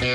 What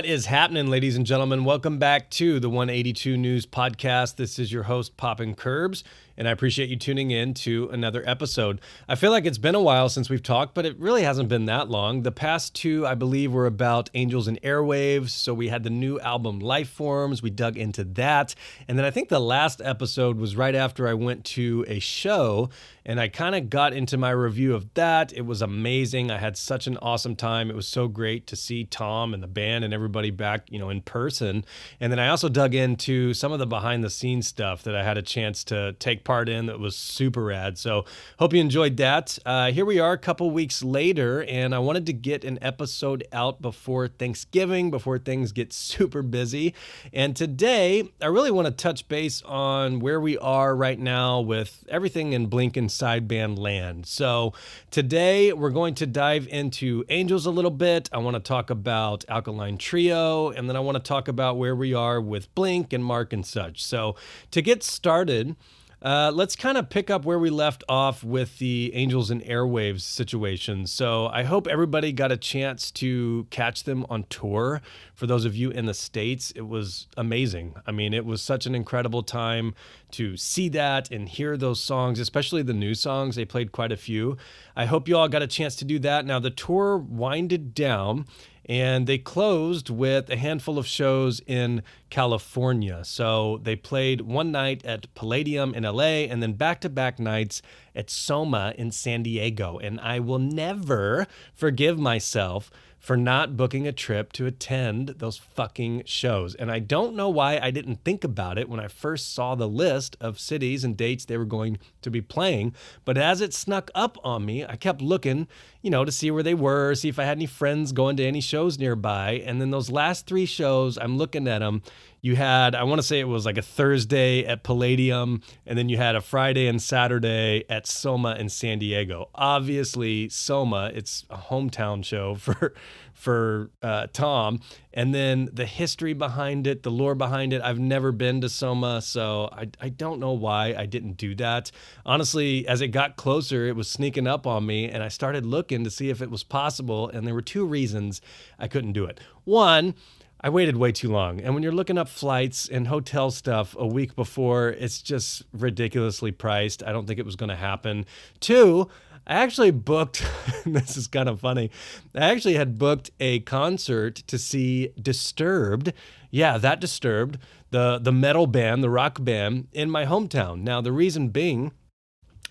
is happening, ladies and gentlemen? Welcome back to the 182 News Podcast. This is your host, Poppin' Curbs, and I appreciate you tuning in to another episode. I feel like it's been a while since we've talked, but it really hasn't been that long. The past two, I believe, were about Angels and Airwaves. So we had the new album Life Forms. We dug into that. And then I think the last episode was right after I went to a show, and I kind of got into my review of that. It was amazing. I had such an awesome time. It was so great to see Tom and the band and everybody back, in person. And then I also dug into some of the behind the scenes stuff that I had a chance to take part in that was super rad. So hope you enjoyed that. Here we are a couple weeks later, and I wanted to get an episode out before Thanksgiving, before things get super busy. And today, I really want to touch base on where we are right now with everything in Blink and sideband land. So today, we're going to dive into Angels a little bit. I want to talk about Alkaline Trio, and then I want to talk about where we are with Blink and Mark and such. So to get started, let's kind of pick up where we left off with the Angels and Airwaves situation. So I hope everybody got a chance to catch them on tour. For those of you in the States, it was amazing. I mean, it was such an incredible time to see that and hear those songs, especially the new songs. They played quite a few. I hope you all got a chance to do that. Now, the tour winded down, and they closed with a handful of shows in California. So they played one night at Palladium in LA and then back-to-back nights at Soma in San Diego. And I will never forgive myself for not booking a trip to attend those fucking shows. And I don't know why I didn't think about it when I first saw the list of cities and dates they were going to be playing. But as it snuck up on me, I kept looking, to see where they were, see if I had any friends going to any shows nearby. And then those last three shows, I'm looking at them. You had, I want to say it was like a Thursday at Palladium, and then you had a Friday and Saturday at Soma in San Diego. Obviously, Soma, it's a hometown show for Tom. And then the history behind it, the lore behind it, I've never been to Soma, so I don't know why I didn't do that. Honestly, as it got closer, it was sneaking up on me, and I started looking to see if it was possible, and there were two reasons I couldn't do it. One, I waited way too long. And when you're looking up flights and hotel stuff a week before, it's just ridiculously priced. I don't think it was going to happen. Two, I actually booked, this is kind of funny, I actually had booked a concert to see Disturbed. Yeah, that Disturbed, the metal band, the rock band in my hometown. Now, the reason being,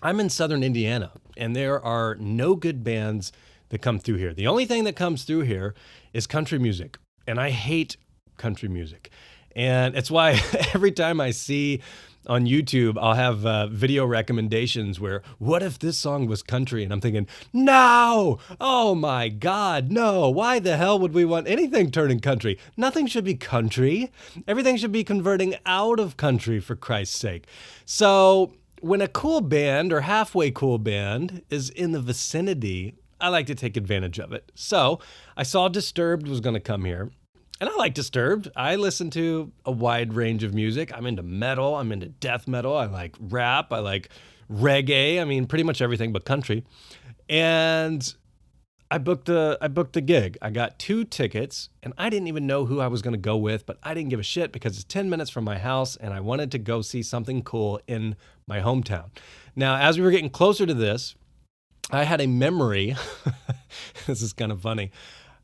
I'm in southern Indiana, and there are no good bands that come through here. The only thing that comes through here is country music. And I hate country music. And it's why every time I see on YouTube, I'll have video recommendations where, what if this song was country? And I'm thinking, no, oh my God, no. Why the hell would we want anything turning country? Nothing should be country. Everything should be converting out of country, for Christ's sake. So when a cool band or halfway cool band is in the vicinity, I like to take advantage of it. So I saw Disturbed was going to come here, and I like Disturbed. I listen to a wide range of music. I'm into metal. I'm into death metal. I like rap. I like reggae. I mean, pretty much everything but country. And I booked the gig. I got 2 tickets, and I didn't even know who I was going to go with, but I didn't give a shit because it's 10 minutes from my house, and I wanted to go see something cool in my hometown. Now, as we were getting closer to this, I had a memory. This is kind of funny.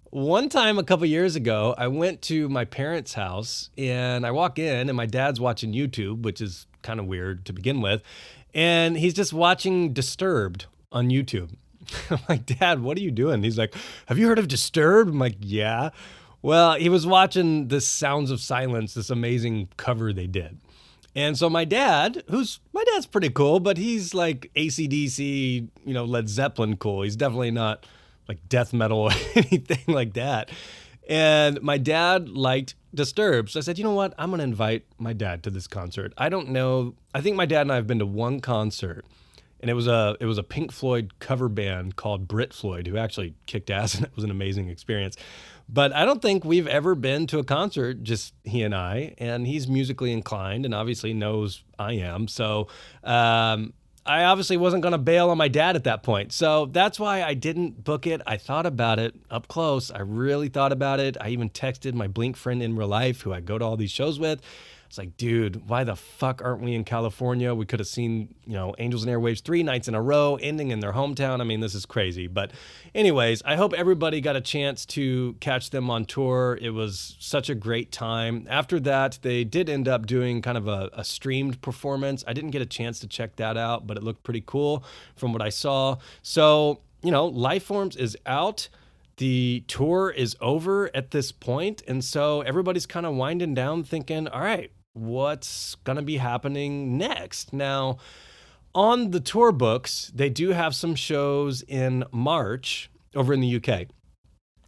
One time a couple years ago, I went to my parents' house, and I walk in, and my dad's watching YouTube, which is kind of weird to begin with, and he's just watching Disturbed on YouTube. I'm like, Dad, what are you doing? He's like, have you heard of Disturbed? I'm like, yeah. Well, he was watching this Sounds of Silence, this amazing cover they did. And so my dad's pretty cool, but he's like AC/DC, Led Zeppelin cool. He's definitely not like death metal or anything like that. And my dad liked Disturbed. So I said, you know what? I'm going to invite my dad to this concert. I don't know. I think my dad and I have been to one concert and it was a Pink Floyd cover band called Brit Floyd, who actually kicked ass, and it was an amazing experience. But I don't think we've ever been to a concert, just he and I, and he's musically inclined and obviously knows I am. So I obviously wasn't going to bail on my dad at that point. So that's why I didn't book it. I thought about it up close. I really thought about it. I even texted my Blink friend in real life who I go to all these shows with. It's like, dude, why the fuck aren't we in California? We could have seen, Angels and Airwaves 3 nights in a row, ending in their hometown. I mean, this is crazy. But anyways, I hope everybody got a chance to catch them on tour. It was such a great time. After that, they did end up doing kind of a streamed performance. I didn't get a chance to check that out, but it looked pretty cool from what I saw. So, Lifeforms is out. The tour is over at this point, and so everybody's kind of winding down thinking, all right, what's going to be happening next? Now, on the tour books, they do have some shows in March over in the UK.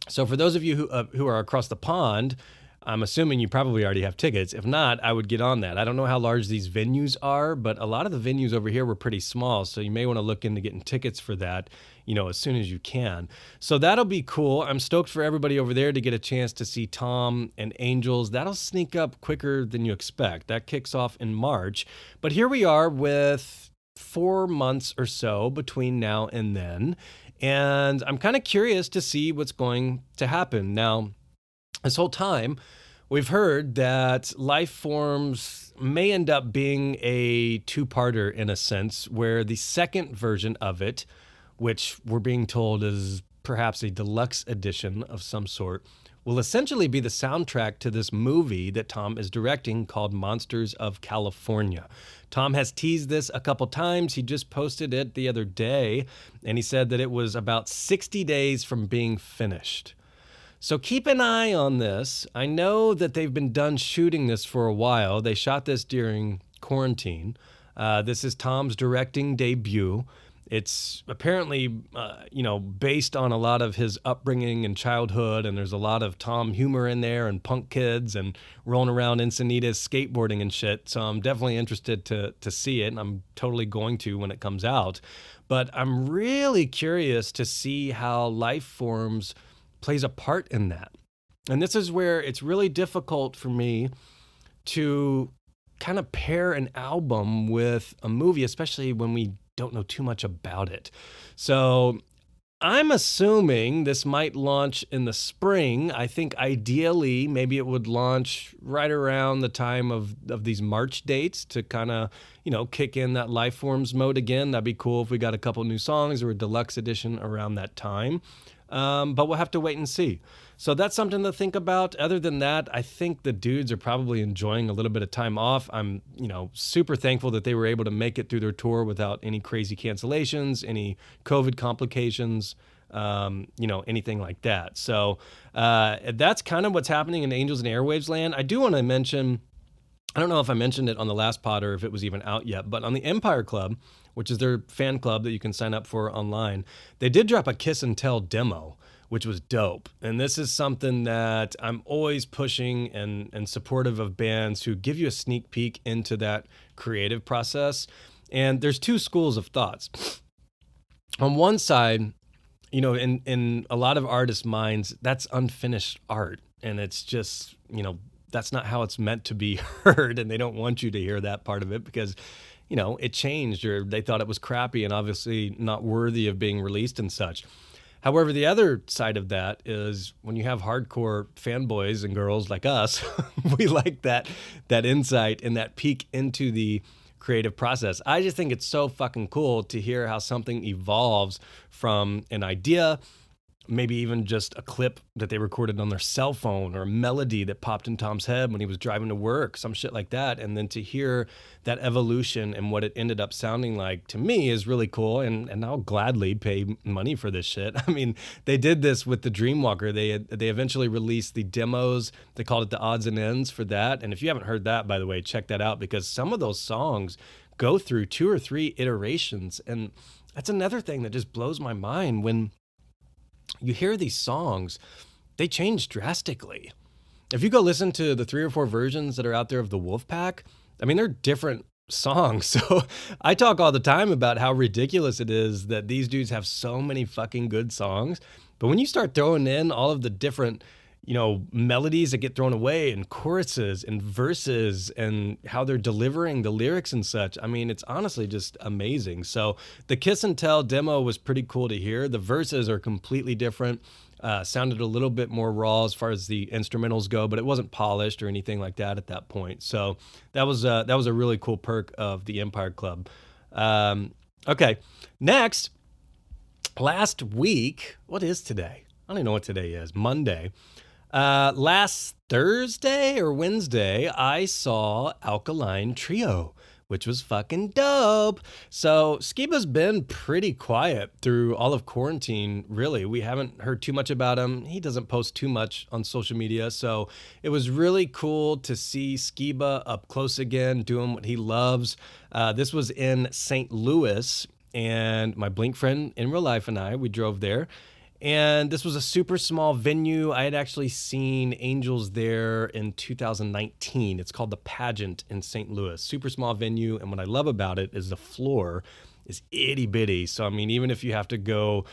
So for those of you who are across the pond, I'm assuming you probably already have tickets. If not, I would get on that. I don't know how large these venues are, but a lot of the venues over here were pretty small, so you may want to look into getting tickets for that, as soon as you can. So that'll be cool. I'm stoked for everybody over there to get a chance to see Tom and Angels. That'll sneak up quicker than you expect. That kicks off in March. But here we are with 4 months or so between now and then, and I'm kind of curious to see what's going to happen. Now, this whole time, we've heard that Lifeforms may end up being a two-parter in a sense, where the second version of it, which we're being told is perhaps a deluxe edition of some sort, will essentially be the soundtrack to this movie that Tom is directing called Monsters of California. Tom has teased this a couple times. He just posted it the other day, and he said that it was about 60 days from being finished. So keep an eye on this. I know that they've been done shooting this for a while. They shot this during quarantine. This is Tom's directing debut. It's apparently, based on a lot of his upbringing and childhood, and there's a lot of Tom humor in there and punk kids and rolling around Encinitas skateboarding and shit. So I'm definitely interested to see it, and I'm totally going to when it comes out. But I'm really curious to see how Lifeforms plays a part in that. And this is where it's really difficult for me to kind of pair an album with a movie, especially when we don't know too much about it. So I'm assuming this might launch in the spring. I think ideally maybe it would launch right around the time of these March dates to kind of, kick in that Lifeforms mode again. That'd be cool if we got a couple new songs or a deluxe edition around that time. But we'll have to wait and see. So that's something to think about. Other than that, I think the dudes are probably enjoying a little bit of time off. I'm, super thankful that they were able to make it through their tour without any crazy cancellations, any COVID complications, anything like that. So that's kind of what's happening in Angels and Airwaves land. I do want to mention, I don't know if I mentioned it on the last pod or if it was even out yet, but on the Empire Club, which is their fan club that you can sign up for online, they did drop a Kiss and Tell demo, which was dope. And this is something that I'm always pushing and supportive of bands who give you a sneak peek into that creative process. And there's two schools of thoughts. On one side, in a lot of artists' minds, that's unfinished art. And it's just, that's not how it's meant to be heard. And they don't want you to hear that part of it because it changed or they thought it was crappy and obviously not worthy of being released and such. However, the other side of that is when you have hardcore fanboys and girls like us, we like that insight and that peek into the creative process. I just think it's so fucking cool to hear how something evolves from an idea, maybe even just a clip that they recorded on their cell phone or a melody that popped in Tom's head when he was driving to work, some shit like that. And then to hear that evolution and what it ended up sounding like to me is really cool. And I'll gladly pay money for this shit. I mean, they did this with the Dreamwalker. They eventually released the demos. They called it the odds and ends for that. And if you haven't heard that, by the way, check that out because some of those songs go through 2 or 3 iterations. And that's another thing that just blows my mind when you hear these songs, they change drastically. If you go listen to the 3 or 4 versions that are out there of the Wolfpack, I mean, they're different songs. So I talk all the time about how ridiculous it is that these dudes have so many fucking good songs. But when you start throwing in all of the different, melodies that get thrown away and choruses and verses and how they're delivering the lyrics and such, I mean, it's honestly just amazing. So the Kiss and Tell demo was pretty cool to hear. The verses are completely different. Sounded a little bit more raw as far as the instrumentals go, but it wasn't polished or anything like that at that point. So that was a really cool perk of the Empire Club. Okay, next, last week, what is today? I don't even know what today is. Monday. Last Thursday or Wednesday, I saw Alkaline Trio, which was fucking dope. So Skiba's been pretty quiet through all of quarantine, really. We haven't heard too much about him. He doesn't post too much on social media. So it was really cool to see Skiba up close again, doing what he loves. This was in St. Louis, and my Blink friend in real life and we drove there. And this was a super small venue. I had actually seen Angels there in 2019. It's called The Pageant in St. Louis. Super small venue. And what I love about it is the floor is itty bitty. So, I mean, even if you have to go,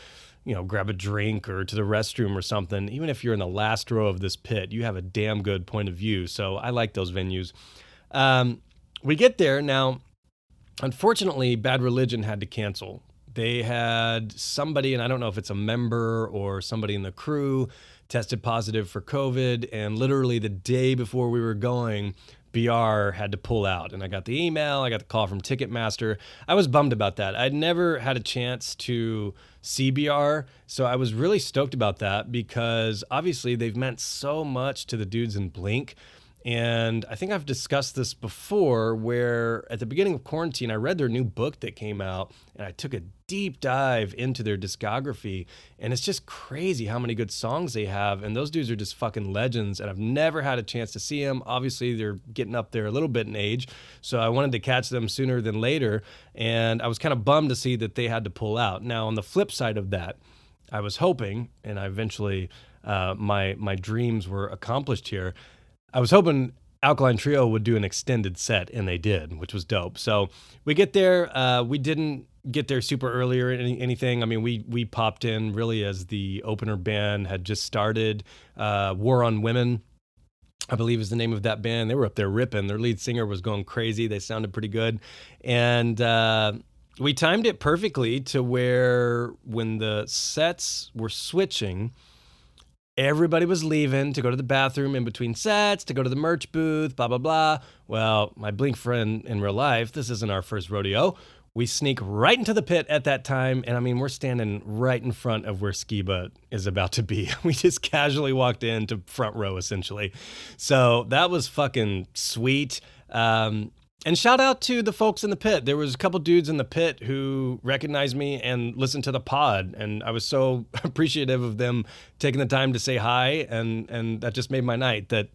grab a drink or to the restroom or something, even if you're in the last row of this pit, you have a damn good point of view. So I like those venues. We get there. Now, unfortunately, Bad Religion had to cancel. They had somebody, and I don't know if it's a member or somebody in the crew, tested positive for COVID. And literally the day before we were going, BR had to pull out. And I got the email, I got the call from Ticketmaster. I was bummed about that. I'd never had a chance to see BR, so I was really stoked about that because obviously they've meant so much to the dudes in Blink. And I think I've discussed this before where at the beginning of quarantine, I read their new book that came out and I took a deep dive into their discography. And it's just crazy how many good songs they have. And those dudes are just fucking legends. And I've never had a chance to see them. Obviously, they're getting up there a little bit in age. So I wanted to catch them sooner than later. And I was kind of bummed to see that they had to pull out. Now, on the flip side of that, I was hoping, and I eventually, my dreams were accomplished here. I was hoping Alkaline Trio would do an extended set, and they did, which was dope. So we get there. We didn't get there super early or anything. I mean, we popped in really as the opener band had just started. War on Women, I believe is the name of that band. They were up there ripping. Their lead singer was going crazy. They sounded pretty good. And we timed it perfectly to where when the sets were switching, everybody was leaving to go to the bathroom in between sets, to go to the merch booth, blah, blah, blah. Well, my Blink friend in real life, this isn't our first rodeo. We sneak right into the pit at that time. And I mean, we're standing right in front of where Skiba is about to be. We just casually walked into front row, essentially. So that was fucking sweet. And shout out to the folks in the pit. There was a couple dudes in the pit who recognized me and listened to the pod. And I was so appreciative of them taking the time to say hi. And that just made my night that,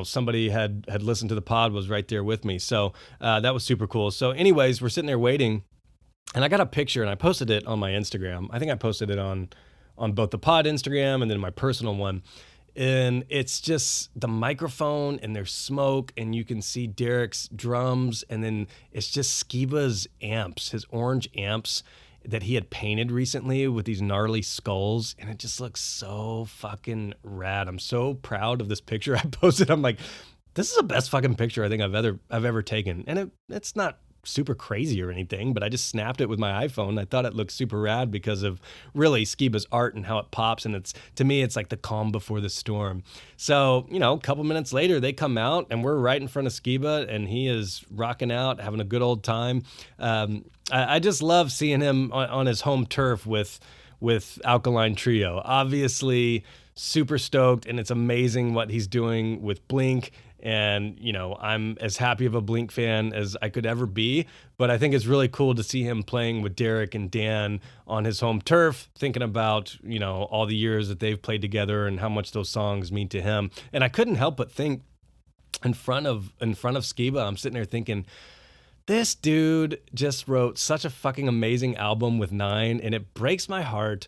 somebody had listened to the pod, was right there with me. So that was super cool. So anyways, we're sitting there waiting. And I got a picture and I posted it on my Instagram. I think I posted it on both the pod Instagram and then my personal one. And it's just the microphone and there's smoke and you can see Derek's drums. And then it's just Skiba's amps, his orange amps that he had painted recently with these gnarly skulls. And it just looks so fucking rad. I'm so proud of this picture I posted. I'm like, this is the best fucking picture I think I've ever taken. And it's not super crazy or anything, but I just snapped it with my iPhone. I thought it looked super rad because of really Skiba's art and how it pops. And to me, it's like the calm before the storm. So, a couple minutes later, they come out and we're right in front of Skiba and he is rocking out, having a good old time. I just love seeing him on his home turf with Alkaline Trio. Obviously, super stoked, and it's amazing what he's doing with Blink. And, I'm as happy of a Blink fan as I could ever be. But I think it's really cool to see him playing with Derek and Dan on his home turf, thinking about, all the years that they've played together and how much those songs mean to him. And I couldn't help but think in front of Skiba, I'm sitting there thinking, this dude just wrote such a fucking amazing album with 9, and it breaks my heart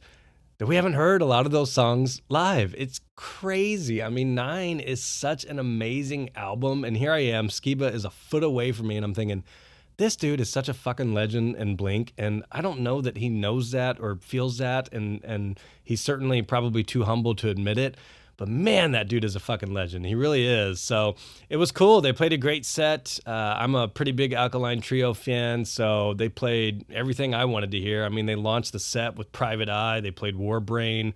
that we haven't heard a lot of those songs live. It's crazy. I mean, 9 is such an amazing album, and here I am, Skiba is a foot away from me, and I'm thinking, this dude is such a fucking legend in Blink, and I don't know that he knows that or feels that, and he's certainly probably too humble to admit it. But man, that dude is a fucking legend. He really is. So it was cool. They played a great set. I'm a pretty big Alkaline Trio fan, so they played everything I wanted to hear. I mean, they launched the set with Private Eye. They played Warbrain.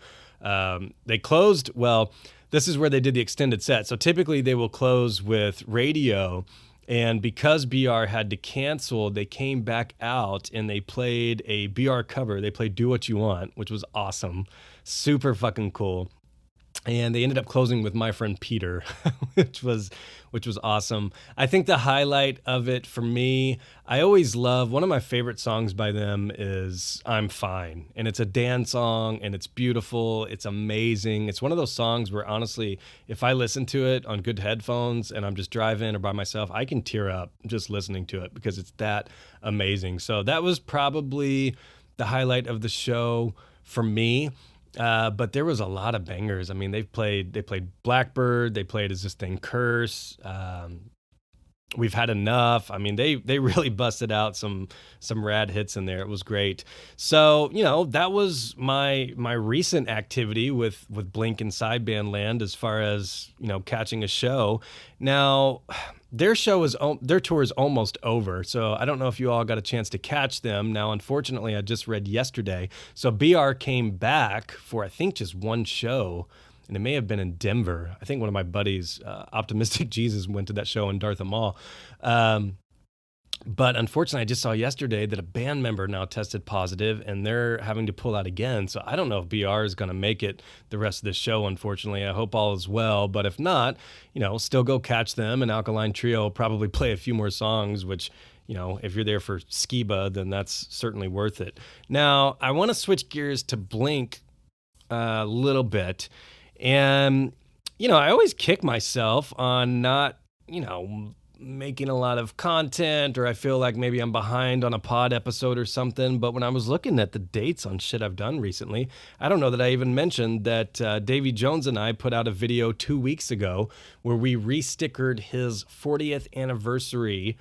They closed, well, this is where they did the extended set. So typically they will close with Radio. And because BR had to cancel, they came back out and they played a BR cover. They played Do What You Want, which was awesome. Super fucking cool. And they ended up closing with My Friend Peter, which was awesome. I think the highlight of it for me, I always love, one of my favorite songs by them is I'm Fine. And it's a dance song and it's beautiful. It's amazing. It's one of those songs where honestly, if I listen to it on good headphones and I'm just driving or by myself, I can tear up just listening to it because it's that amazing. So that was probably the highlight of the show for me. But there was a lot of bangers. I mean, they played Blackbird. They played Is This Thing Curse? We've Had Enough. I mean, they really busted out some rad hits in there. It was great. So, that was my recent activity with Blink and Sideband Land as far as, catching a show. Now, their tour is almost over, so I don't know if you all got a chance to catch them. Now, unfortunately, I just read yesterday. So BR came back for, I think, just one show, and it may have been in Denver. I think one of my buddies, Optimistic Jesus, went to that show in Dartmouth Mall. But unfortunately, I just saw yesterday that a band member now tested positive, and they're having to pull out again. So I don't know if BR is going to make it the rest of the show, unfortunately. I hope all is well. But if not, still go catch them. And Alkaline Trio will probably play a few more songs, which, if you're there for Skiba, then that's certainly worth it. Now, I want to switch gears to Blink a little bit. And, I always kick myself on not, making a lot of content, or I feel like maybe I'm behind on a pod episode or something. But when I was looking at the dates on shit I've done recently, I don't know that I even mentioned that Davy Jones and I put out a video 2 weeks ago where we re-stickered his 40th anniversary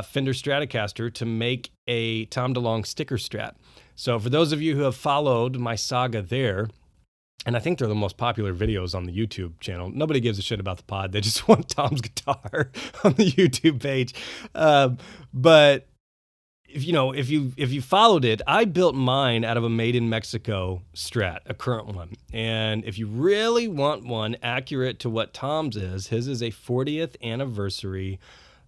Fender Stratocaster to make a Tom DeLonge sticker strat. So for those of you who have followed my saga there, and I think they're the most popular videos on the YouTube channel. Nobody gives a shit about the pod. They just want Tom's guitar on the YouTube page. But if you followed it, I built mine out of a made in Mexico Strat, a current one. And if you really want one accurate to what Tom's is, his is a 40th anniversary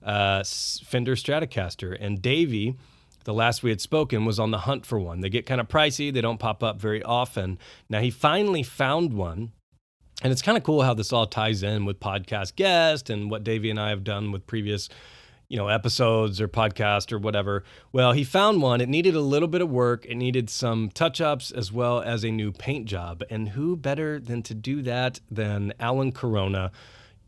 Fender Stratocaster. And Davey, the last we had spoken, was on the hunt for one. They get kind of pricey. They don't pop up very often. Now, he finally found one. And it's kind of cool how this all ties in with podcast guest and what Davey and I have done with previous, episodes or podcast or whatever. Well, he found one. It needed a little bit of work. It needed some touch-ups as well as a new paint job. And who better than to do that than Alan Corona,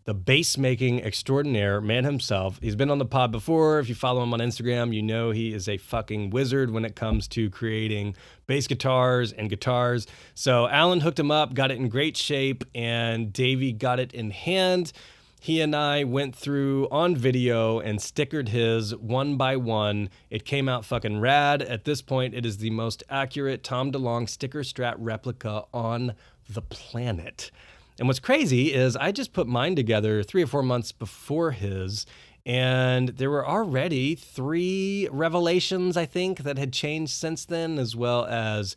the bass-making extraordinaire man himself. He's been on the pod before. If you follow him on Instagram, you know he is a fucking wizard when it comes to creating bass guitars and guitars. So Alan hooked him up, got it in great shape, and Davey got it in hand. He and I went through on video and stickered his one by one. It came out fucking rad. At this point, it is the most accurate Tom DeLonge sticker strat replica on the planet. And what's crazy is I just put mine together 3 or 4 months before his, and there were already 3 revelations, I think, that had changed since then, as well as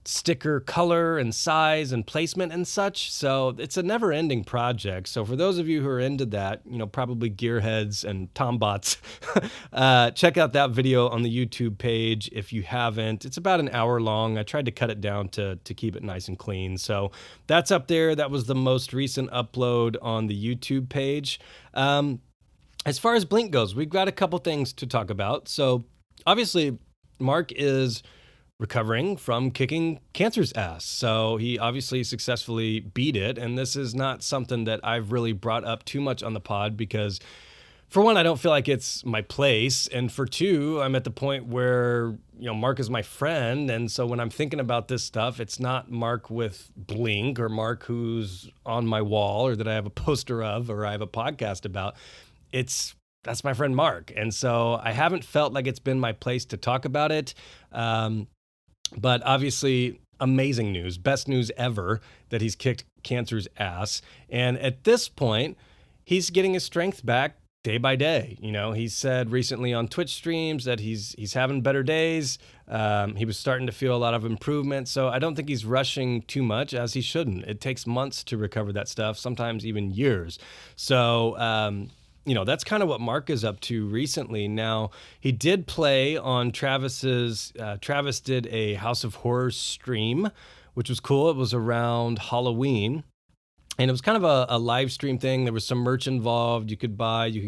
sticker color and size and placement and such. So it's a never-ending project. So for those of you who are into that, probably gearheads and tombots, check out that video on the YouTube page if you haven't. It's about an hour long. I tried to cut it down to keep it nice and clean. So that's up there. That was the most recent upload on the YouTube page. As far as Blink goes, we've got a couple things to talk about. So obviously, Mark is recovering from kicking cancer's ass. So he obviously successfully beat it. And this is not something that I've really brought up too much on the pod because, for one, I don't feel like it's my place. And for two, I'm at the point where, Mark is my friend. And so when I'm thinking about this stuff, it's not Mark with Blink or Mark who's on my wall or that I have a poster of or I have a podcast about. It's that's my friend Mark. And so I haven't felt like it's been my place to talk about it. But obviously, amazing news, best news ever that he's kicked cancer's ass. And at this point, he's getting his strength back day by day. You know, he said recently on Twitch streams that he's having better days. He was starting to feel a lot of improvement. So I don't think he's rushing too much, as he shouldn't. It takes months to recover that stuff, sometimes even years. So, that's kind of what Mark is up to recently. Now, he did play on Travis did a House of Horrors stream, which was cool. It was around Halloween. And it was kind of a live stream thing. There was some merch involved. You could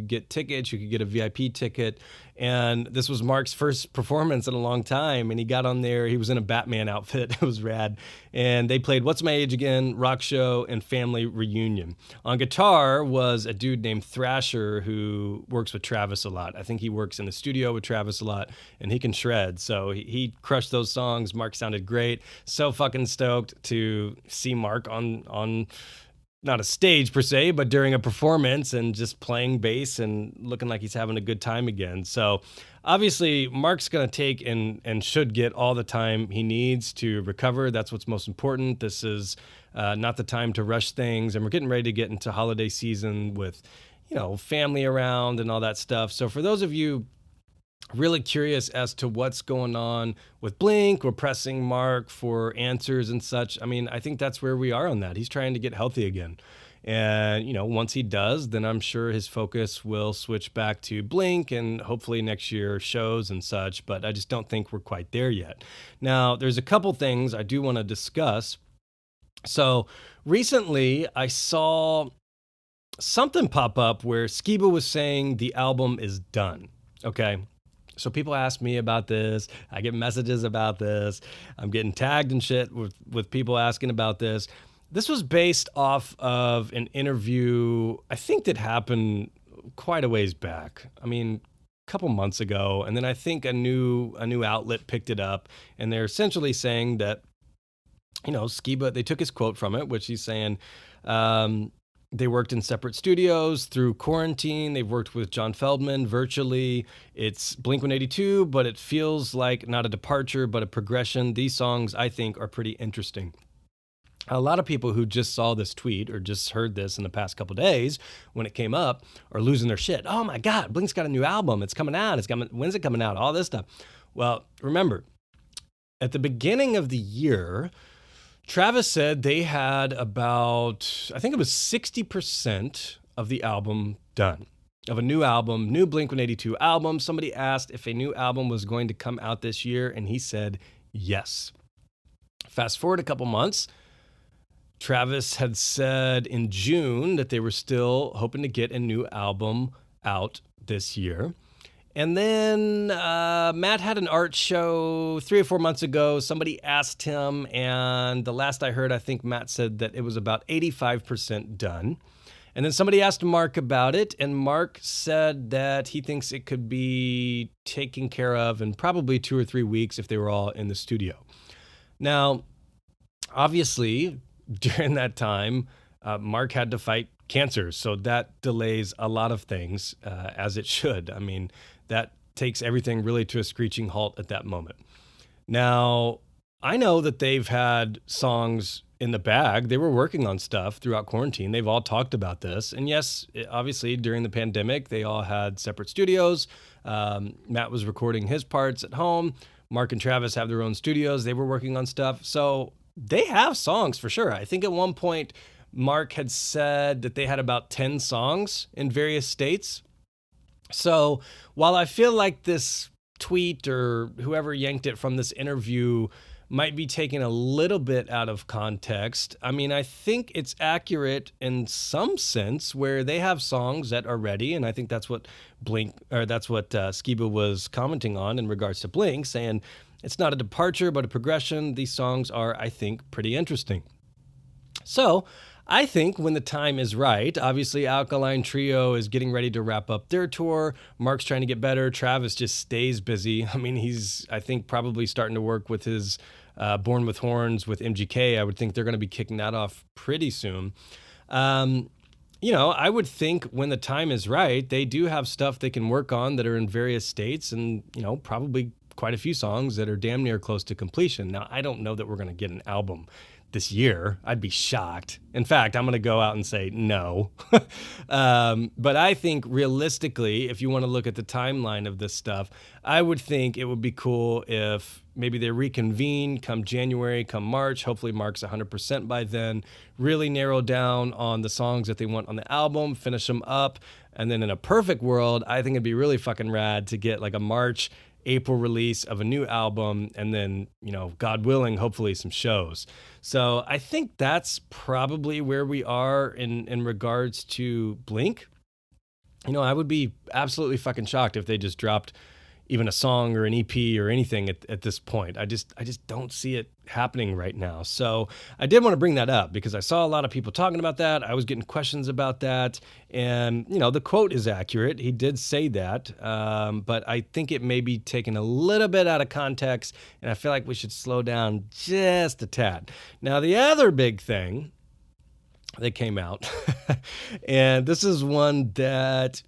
get tickets, you could get a VIP ticket. And this was Mark's first performance in a long time. And he got on there. He was in a Batman outfit. It was rad. And they played What's My Age Again, Rock Show, and Family Reunion. On guitar was a dude named Thrasher who works with Travis a lot. I think he works in the studio with Travis a lot, and he can shred. So he crushed those songs. Mark sounded great. So fucking stoked to see Mark on not a stage per se, but during a performance and just playing bass and looking like he's having a good time again. So obviously Mark's going to take and should get all the time he needs to recover. That's what's most important. This is not the time to rush things. And we're getting ready to get into holiday season with, family around and all that stuff. So for those of you really curious as to what's going on with Blink, we're pressing Mark for answers and such. I mean, I think that's where we are on that. He's trying to get healthy again. And, once he does, then I'm sure his focus will switch back to Blink and hopefully next year shows and such. But I just don't think we're quite there yet. Now, there's a couple things I do want to discuss. So recently I saw something pop up where Skiba was saying the album is done. Okay. So people ask me about this. I get messages about this. I'm getting tagged and shit with people asking about this. This was based off of an interview, I think, that happened quite a ways back. I mean, a couple months ago. And then I think a new outlet picked it up. And they're essentially saying that, Skiba, they took his quote from it, which he's saying, they worked in separate studios through quarantine. They've worked with John Feldman virtually. It's Blink-182, but it feels like not a departure, but a progression. These songs, I think, are pretty interesting. A lot of people who just saw this tweet or just heard this in the past couple of days when it came up are losing their shit. Oh my God, Blink's got a new album. It's coming out. When's it coming out? All this stuff. Well, remember, at the beginning of the year, Travis said they had about, I think it was 60% of the album done, of a new album, new Blink-182 album. Somebody asked if a new album was going to come out this year, and he said yes. Fast forward a couple months, Travis had said in June that they were still hoping to get a new album out this year. And then Matt had an art show 3 or 4 months ago. Somebody asked him, and the last I heard, I think Matt said that it was about 85% done. And then somebody asked Mark about it, and Mark said that he thinks it could be taken care of in probably 2 or 3 weeks if they were all in the studio. Now, obviously, during that time, Mark had to fight cancer, so that delays a lot of things, as it should. I mean, that takes everything really to a screeching halt at that moment. Now, I know that they've had songs in the bag. They were working on stuff throughout quarantine. They've all talked about this. And yes, obviously during the pandemic, they all had separate studios. Matt was recording his parts at home. Mark and Travis have their own studios. They were working on stuff. So they have songs for sure. I think at one point, Mark had said that they had about 10 songs in various states. So while I feel like this tweet or whoever yanked it from this interview might be taken a little bit out of context, I mean, I think it's accurate in some sense where they have songs that are ready. And I think that's what Skiba was commenting on in regards to Blink, saying it's not a departure, but a progression. These songs are, I think, pretty interesting. So I think when the time is right, obviously Alkaline Trio is getting ready to wrap up their tour. Mark's trying to get better. Travis just stays busy. I mean, he's, I think, probably starting to work with his Born with Horns with MGK. I would think they're going to be kicking that off pretty soon. I would think when the time is right, they do have stuff they can work on that are in various states and, probably quite a few songs that are damn near close to completion. Now, I don't know that we're going to get an album this year. I'd be shocked. In fact, I'm going to go out and say no. But I think realistically, if you want to look at the timeline of this stuff, I would think it would be cool if maybe they reconvene come January, come March. Hopefully Mark's 100% by then. Really narrow down on the songs that they want on the album, finish them up. And then in a perfect world, I think it'd be really fucking rad to get like a March, April release of a new album, and then, God willing, hopefully some shows. So I think that's probably where we are in regards to Blink. I would be absolutely fucking shocked if they just dropped even a song or an EP or anything at this point. I just don't see it happening right now. So I did want to bring that up because I saw a lot of people talking about that. I was getting questions about that. And, the quote is accurate. He did say that. But I think it may be taken a little bit out of context. And I feel like we should slow down just a tad. Now, the other big thing that came out, and this is one that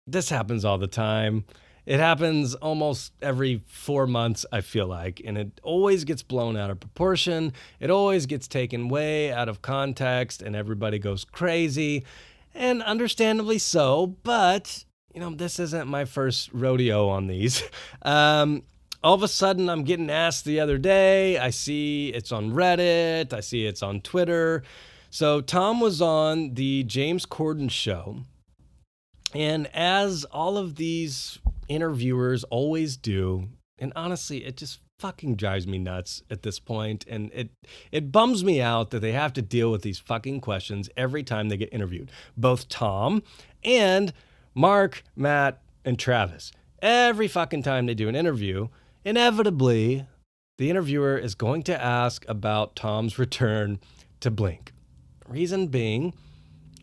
this happens all the time. It happens almost every 4 months, I feel like, and it always gets blown out of proportion. It always gets taken way out of context, and everybody goes crazy, and understandably so, but, this isn't my first rodeo on these. All of a sudden, I'm getting asked the other day. I see it's on Reddit. I see it's on Twitter. So Tom was on the James Corden show, and as all of these interviewers always do, and honestly, it just fucking drives me nuts at this point, and it bums me out that they have to deal with these fucking questions every time they get interviewed. Both Tom and Mark, Matt, and Travis. Every fucking time they do an interview, inevitably, the interviewer is going to ask about Tom's return to Blink. Reason being,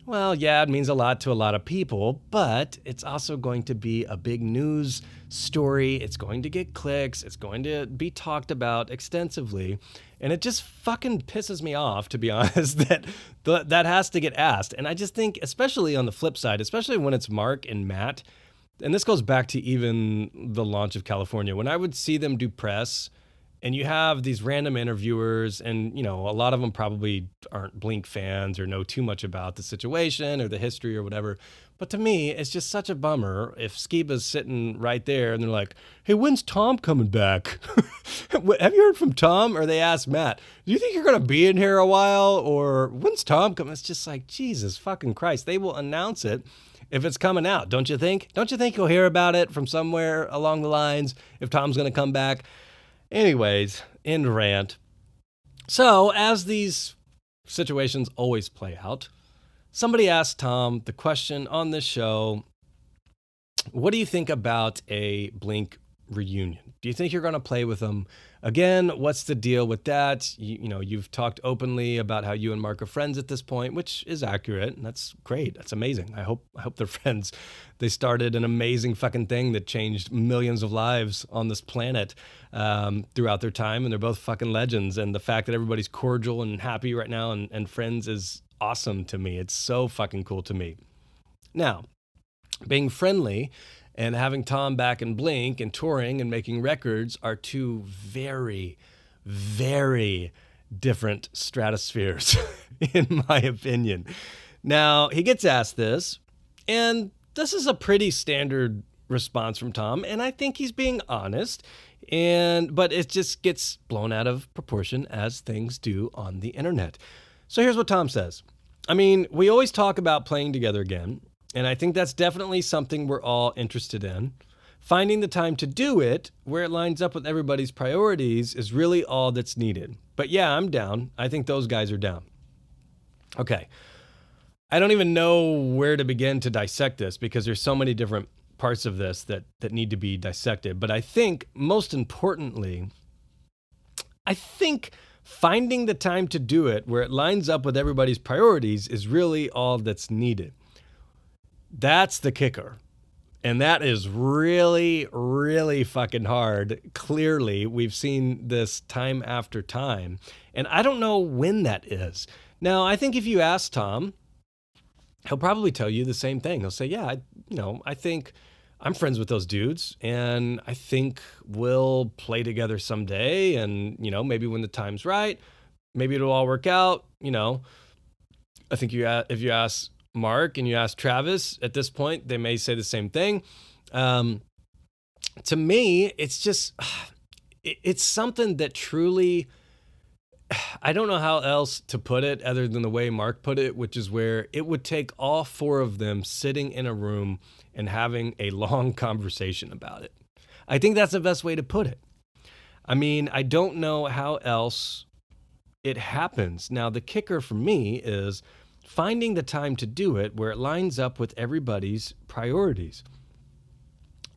well, yeah, it means a lot to a lot of people, but it's also going to be a big news story. It's going to get clicks. It's going to be talked about extensively. And it just fucking pisses me off, to be honest, that has to get asked. And I just think, especially on the flip side, especially when it's Mark and Matt, and this goes back to even the launch of California, when I would see them do press, and you have these random interviewers, and, a lot of them probably aren't Blink fans or know too much about the situation or the history or whatever. But to me, it's just such a bummer if Skiba's sitting right there and they're like, hey, when's Tom coming back? Have you heard from Tom? Or they ask Matt, do you think you're going to be in here a while? Or when's Tom coming? It's just like, Jesus fucking Christ. They will announce it if it's coming out, don't you think? Don't you think you'll hear about it from somewhere along the lines if Tom's going to come back? Anyways, end rant. So, as these situations always play out, somebody asked Tom the question on this show, what do you think about a Blink reunion? Do you think you're going to play with them again? What's the deal with that? You've talked openly about how you and Mark are friends at this point, which is accurate, and that's great. That's amazing. I hope they're friends. They started an amazing fucking thing that changed millions of lives on this planet throughout their time, and they're both fucking legends. And the fact that everybody's cordial and happy right now and friends is awesome to me. It's so fucking cool to me. Now, being friendly and having Tom back in Blink and touring and making records are two very, very different stratospheres, in my opinion. Now, he gets asked this, and this is a pretty standard response from Tom, and I think he's being honest, but it just gets blown out of proportion as things do on the internet. So here's what Tom says. We always talk about playing together again, and I think that's definitely something we're all interested in. Finding the time to do it, where it lines up with everybody's priorities, is really all that's needed. But yeah, I'm down. I think those guys are down. Okay. I don't even know where to begin to dissect this because there's so many different parts of this that need to be dissected. But I think, most importantly, finding the time to do it where it lines up with everybody's priorities is really all that's needed. That's the kicker. And that is really, really fucking hard. Clearly, we've seen this time after time. And I don't know when that is. Now, I think if you ask Tom, he'll probably tell you the same thing. He'll say, yeah, I think I'm friends with those dudes, and I think we'll play together someday, and, maybe when the time's right, maybe it'll all work out. I think if you ask Mark and you ask Travis at this point, they may say the same thing. To me, it's just, it's something that truly, I don't know how else to put it other than the way Mark put it, which is where it would take all four of them sitting in a room and having a long conversation about it. I think that's the best way to put it. I mean, I don't know how else it happens. Now, the kicker for me is finding the time to do it where it lines up with everybody's priorities.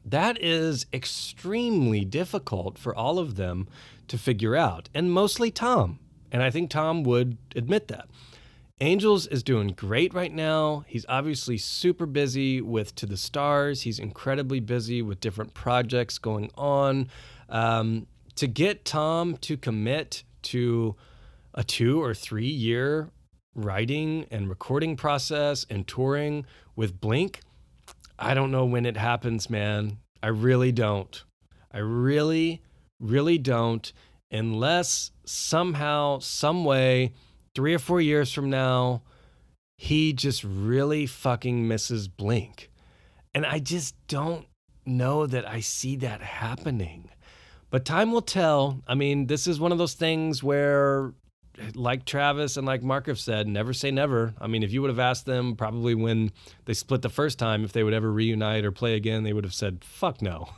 That is extremely difficult for all of them to figure out, and mostly Tom. And I think Tom would admit that. Angels is doing great right now. He's obviously super busy with To the Stars. He's incredibly busy with different projects going on. To get Tom to commit to a 2 or 3 year writing and recording process and touring with Blink, I don't know when it happens, man. I really don't. I really, really don't. Unless somehow, some way, 3 or 4 years from now, he just really fucking misses Blink. And I just don't know that I see that happening. But time will tell. I mean, this is one of those things where, like Travis and like Mark have said, never say never. I mean, if you would have asked them probably when they split the first time if they would ever reunite or play again, they would have said, fuck no.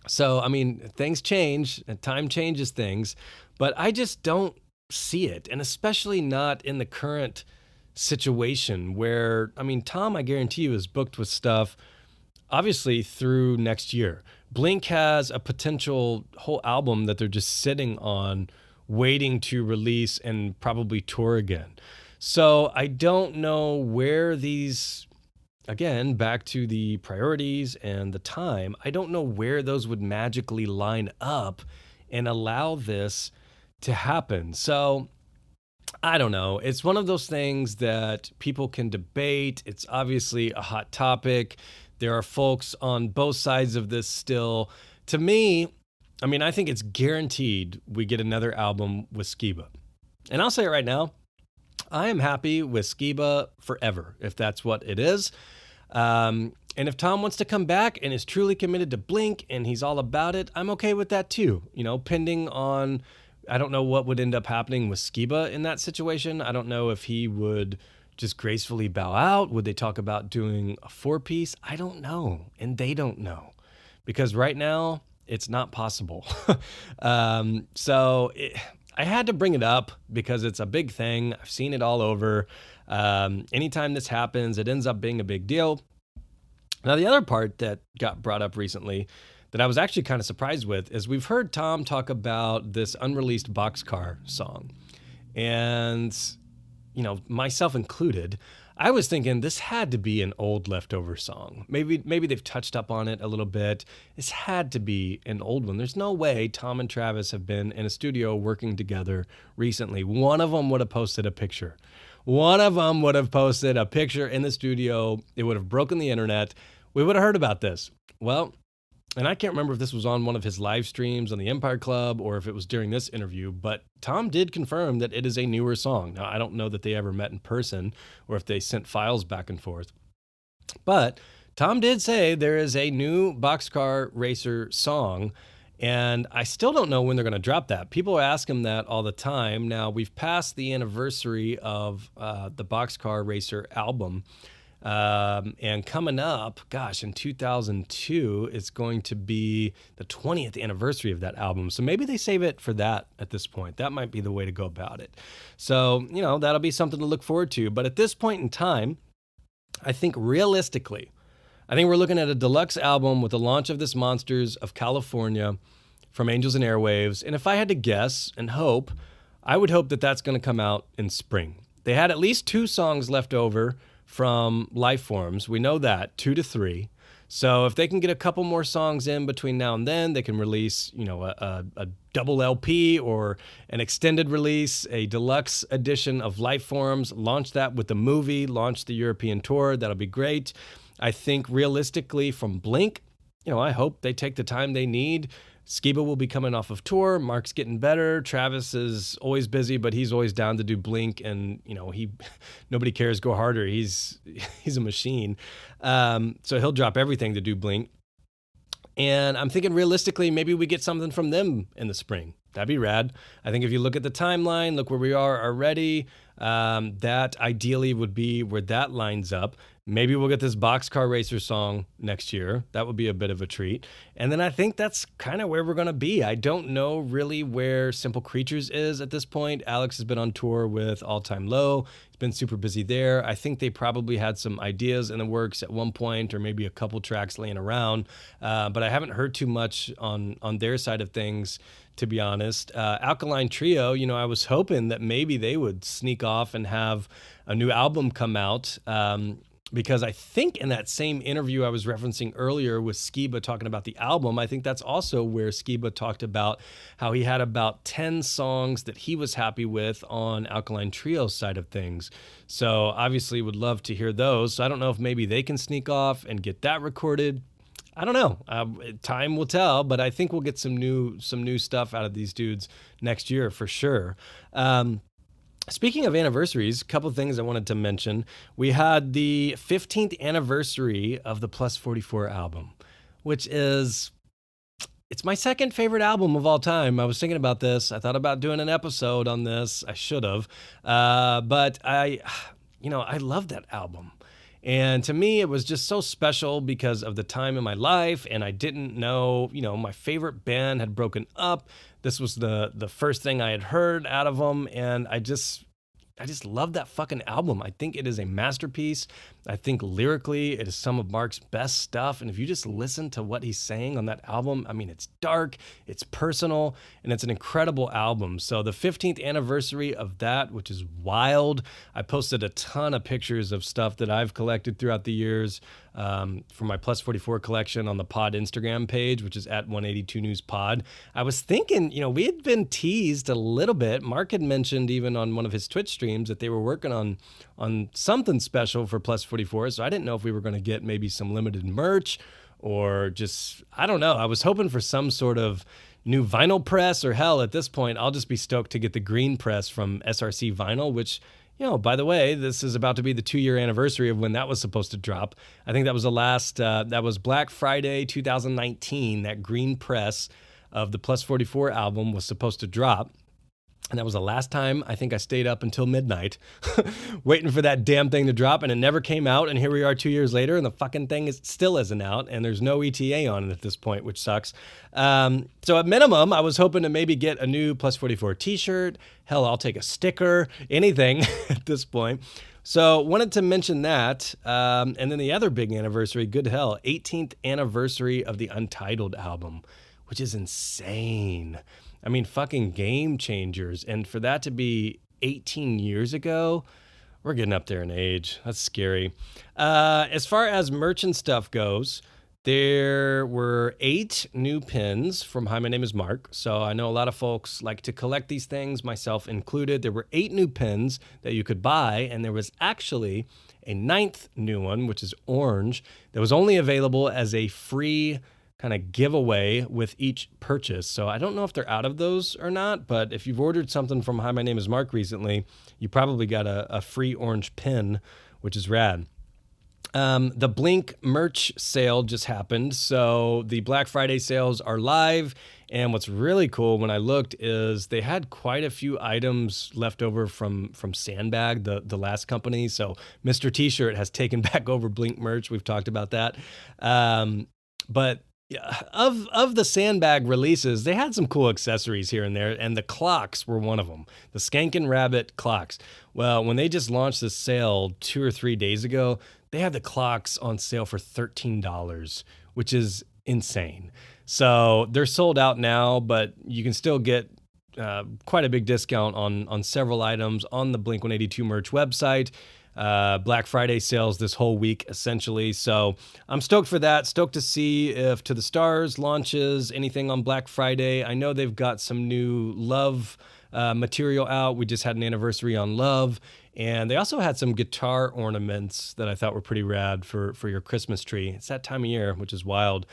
So, I mean, things change and time changes things, but I just don't see it. And especially not in the current situation where, I mean, Tom, I guarantee you, is booked with stuff obviously through next year. Blink has a potential whole album that they're just sitting on, waiting to release and probably tour again. So I don't know where these, again, back to the priorities and the time, I don't know where those would magically line up and allow this to happen. So I don't know. It's one of those things that people can debate. It's obviously a hot topic. There are folks on both sides of this still. To me, I mean, I think it's guaranteed we get another album with Skiba. And I'll say it right now, I am happy with Skiba forever, if that's what it is. And if Tom wants to come back and is truly committed to Blink and he's all about it, I'm okay with that too. Pending on, I don't know what would end up happening with Skiba in that situation. I don't know if he would just gracefully bow out. Would they talk about doing a 4-piece? I don't know. And they don't know. Because right now, it's not possible. I had to bring it up because it's a big thing. I've seen it all over. Anytime this happens, it ends up being a big deal. Now, the other part that got brought up recently that I was actually kind of surprised with is we've heard Tom talk about this unreleased Boxcar song. And, myself included, I was thinking this had to be an old leftover song. Maybe they've touched up on it a little bit. This had to be an old one. There's no way Tom and Travis have been in a studio working together recently. One of them would have posted a picture. One of them would have posted a picture in the studio. It would have broken the internet. We would have heard about this. Well, and I can't remember if this was on one of his live streams on the Empire Club or if it was during this interview, but Tom did confirm that it is a newer song. Now, I don't know that they ever met in person or if they sent files back and forth, but Tom did say there is a new Boxcar Racer song, and I still don't know when they're going to drop that. People ask him that all the time. Now, we've passed the anniversary of the Boxcar Racer album. And coming up, in 2002, it's going to be the 20th anniversary of that album. So maybe they save it for that at this point. That might be the way to go about it. So, that'll be something to look forward to. But at this point in time, I think realistically, we're looking at a deluxe album with the launch of this Monsters of California from Angels and Airwaves. And if I had to guess and hope, I would hope that that's going to come out in spring. They had at least 2 songs left over from Life Forms. We know that, 2 to 3. So if they can get a couple more songs in between now and then, they can release, a double LP or an extended release, a deluxe edition of Lifeforms, launch that with the movie, launch the European tour. That'll be great. I think realistically from Blink, I hope they take the time they need. Skiba will be coming off of tour. Mark's getting better. Travis is always busy, but he's always down to do Blink, and nobody cares. Go harder. He's a machine. So he'll drop everything to do Blink. And I'm thinking realistically, maybe we get something from them in the spring. That'd be rad. I think if you look at the timeline, look where we are already, that ideally would be where that lines up. Maybe we'll get this Boxcar Racer song next year. That would be a bit of a treat. And then I think that's kind of where we're going to be. I don't know really where Simple Creatures is at this point. Alex has been on tour with All Time Low. He's been super busy there. I think they probably had some ideas in the works at one point, or maybe a couple tracks laying around. But I haven't heard too much on their side of things, to be honest. Alkaline Trio, I was hoping that maybe they would sneak off and have a new album come out. Because I think in that same interview I was referencing earlier with Skiba talking about the album, I think that's also where Skiba talked about how he had about 10 songs that he was happy with on Alkaline Trio's side of things. So obviously would love to hear those. So I don't know if maybe they can sneak off and get that recorded. I don't know. Time will tell, but I think we'll get some new stuff out of these dudes next year for sure. Speaking of anniversaries, a couple of things I wanted to mention. We had the 15th anniversary of the Plus 44 album, which it's my second favorite album of all time. I was thinking about this. I thought about doing an episode on this. I should have. But I love that album. And to me, it was just so special because of the time in my life. And I didn't know, my favorite band had broken up. This was the first thing I had heard out of them. And I just love that fucking album. I think it is a masterpiece. I think lyrically, it is some of Mark's best stuff. And if you just listen to what he's saying on that album, I mean, it's dark, it's personal, and it's an incredible album. So the 15th anniversary of that, which is wild. I posted a ton of pictures of stuff that I've collected throughout the years for my Plus 44 collection on the pod Instagram page, which is at 182 News Pod. I was thinking, we had been teased a little bit. Mark had mentioned even on one of his Twitch streams that they were working on something special for Plus 44. So I didn't know if we were going to get maybe some limited merch or just, I don't know. I was hoping for some sort of new vinyl press, or hell, at this point, I'll just be stoked to get the green press from SRC Vinyl, which, by the way, this is about to be the 2-year anniversary of when that was supposed to drop. I think that was that was Black Friday 2019. That green press of the Plus 44 album was supposed to drop. And that was the last time I think I stayed up until midnight waiting for that damn thing to drop, and it never came out. And here we are 2 years later, and the fucking thing still isn't out, and there's no ETA on it at this point, which sucks. So at minimum, I was hoping to maybe get a new Plus 44 t-shirt. Hell, I'll take a sticker, anything at this point. So wanted to mention that. And then the other big anniversary, good hell, 18th anniversary of the Untitled album, which is insane. I mean, fucking game changers. And for that to be 18 years ago, we're getting up there in age. That's scary. As far as merchant stuff goes, there were 8 new pins from Hi, My Name is Mark. So I know a lot of folks like to collect these things, myself included. There were 8 new pins that you could buy, and there was actually a 9th new one, which is orange, that was only available as a free kind of giveaway with each purchase. So I don't know if they're out of those or not, but if you've ordered something from Hi, My Name is Mark recently, you probably got a free orange pin, which is rad. The Blink merch sale just happened. So the Black Friday sales are live. And what's really cool when I looked is they had quite a few items left over from Sandbag, the last company. So Mr. T-Shirt has taken back over Blink merch. We've talked about that. But yeah, of the Sandbag releases, they had some cool accessories here and there, and the clocks were one of them. The Skankin' Rabbit clocks. Well, when they just launched this sale 2 or 3 days ago, they had the clocks on sale for $13, which is insane. So they're sold out now, but you can still get quite a big discount on several items on the Blink-182 merch website. Black Friday sales this whole week, essentially. So I'm stoked for that. Stoked to see if To the Stars launches anything on Black Friday. I know they've got some new Love material out. We just had an anniversary on Love. And they also had some guitar ornaments that I thought were pretty rad for your Christmas tree. It's that time of year, which is wild.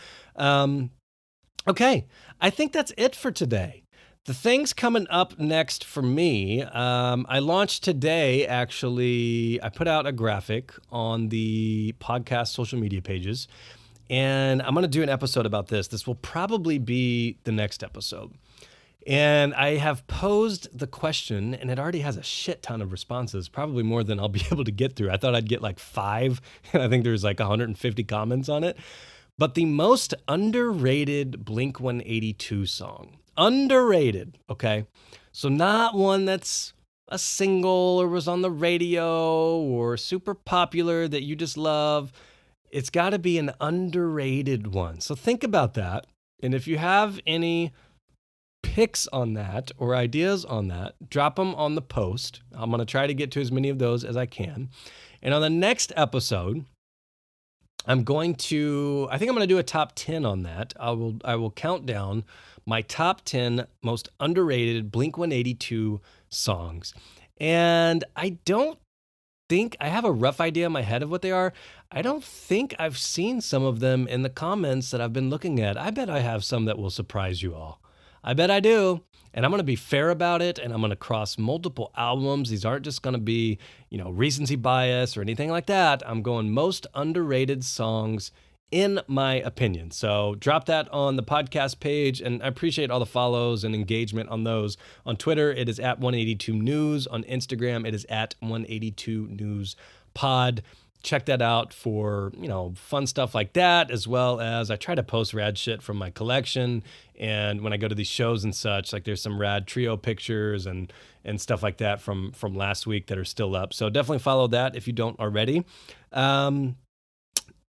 Okay, I think that's it for today. The things coming up next for me, I launched today, actually. I put out a graphic on the podcast social media pages, and I'm going to do an episode about this. This will probably be the next episode. And I have posed the question, and it already has a shit ton of responses, probably more than I'll be able to get through. I thought I'd get like 5, and I think there's like 150 comments on it. But the most underrated Blink-182 song. Underrated, okay? So not one that's a single or was on the radio or super popular that you just love. It's got to be an underrated one. So think about that. And if you have any picks on that or ideas on that, drop them on the post. I'm going to try to get to as many of those as I can. And on the next episode, I think I'm going to do a top 10 on that. I will count down my top 10 most underrated Blink-182 songs. And I don't think I have a rough idea in my head of what they are. I don't think I've seen some of them in the comments that I've been looking at. I bet I have some that will surprise you all. I bet I do. And I'm going to be fair about it, and I'm going to cross multiple albums. These aren't just going to be, recency bias or anything like that. I'm going most underrated songs in my opinion. So drop that on the podcast page, and I appreciate all the follows and engagement on those. On Twitter, it is at 182news. On Instagram, it is at 182newspod. Check that out for, fun stuff like that, as well as I try to post rad shit from my collection. And when I go to these shows and such, like there's some rad trio pictures and stuff like that from last week that are still up. So definitely follow that if you don't already.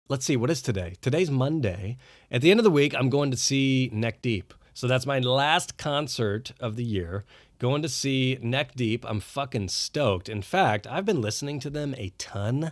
Let's see, what is today? Today's Monday. At the end of the week, I'm going to see Neck Deep. So that's my last concert of the year. Going to see Neck Deep. I'm fucking stoked. In fact, I've been listening to them a ton,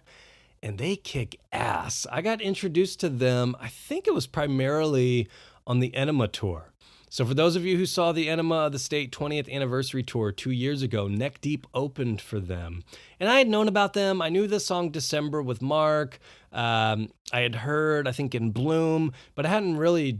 and they kick ass. I got introduced to them, I think it was primarily on the Enema Tour. So for those of you who saw the Enema of the State 20th anniversary tour 2 years ago, Neck Deep opened for them. And I had known about them. I knew the song December with Mark. I had heard, I think, In Bloom, but I hadn't really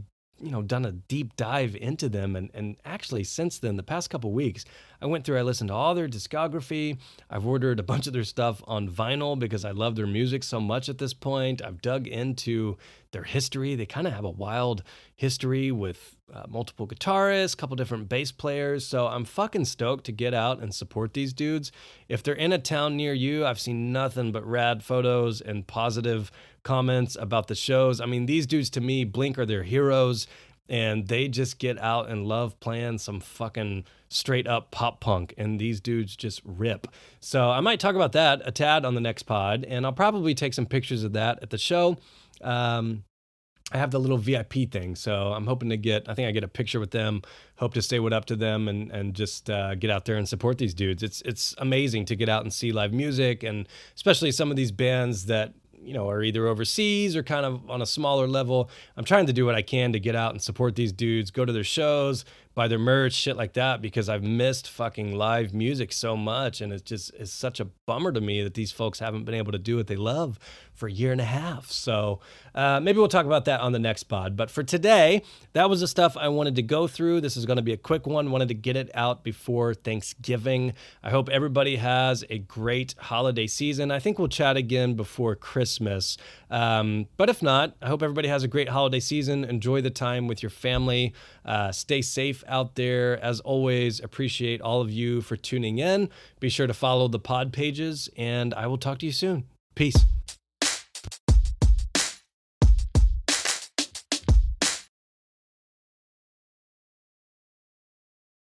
done a deep dive into them. And actually, since then, the past couple weeks, I listened to all their discography. I've ordered a bunch of their stuff on vinyl because I love their music so much at this point. I've dug into their history. They kind of have a wild history with multiple guitarists, a couple different bass players. So I'm fucking stoked to get out and support these dudes. If they're in a town near you, I've seen nothing but rad photos and positive comments about the shows. I mean, these dudes to me, Blink are their heroes, and they just get out and love playing some fucking straight up pop punk, and these dudes just rip. So I might talk about that a tad on the next pod, and I'll probably take some pictures of that at the show. I have the little VIP thing, so I'm hoping to I think I get a picture with them, hope to say what up to them and just get out there and support these dudes. It's amazing to get out and see live music, and especially some of these bands that are either overseas or kind of on a smaller level. I'm trying to do what I can to get out and support these dudes, go to their shows, buy their merch, shit like that, because I've missed fucking live music so much, and it's such a bummer to me that these folks haven't been able to do what they love for a year and a half. So maybe we'll talk about that on the next pod. But for today, that was the stuff I wanted to go through. This is going to be a quick one. Wanted to get it out before Thanksgiving. I hope everybody has a great holiday season. I think we'll chat again before Christmas. But if not, I hope everybody has a great holiday season. Enjoy the time with your family. Stay safe out there. As always, appreciate all of you for tuning in. Be sure to follow the pod pages, and I will talk to you soon. Peace.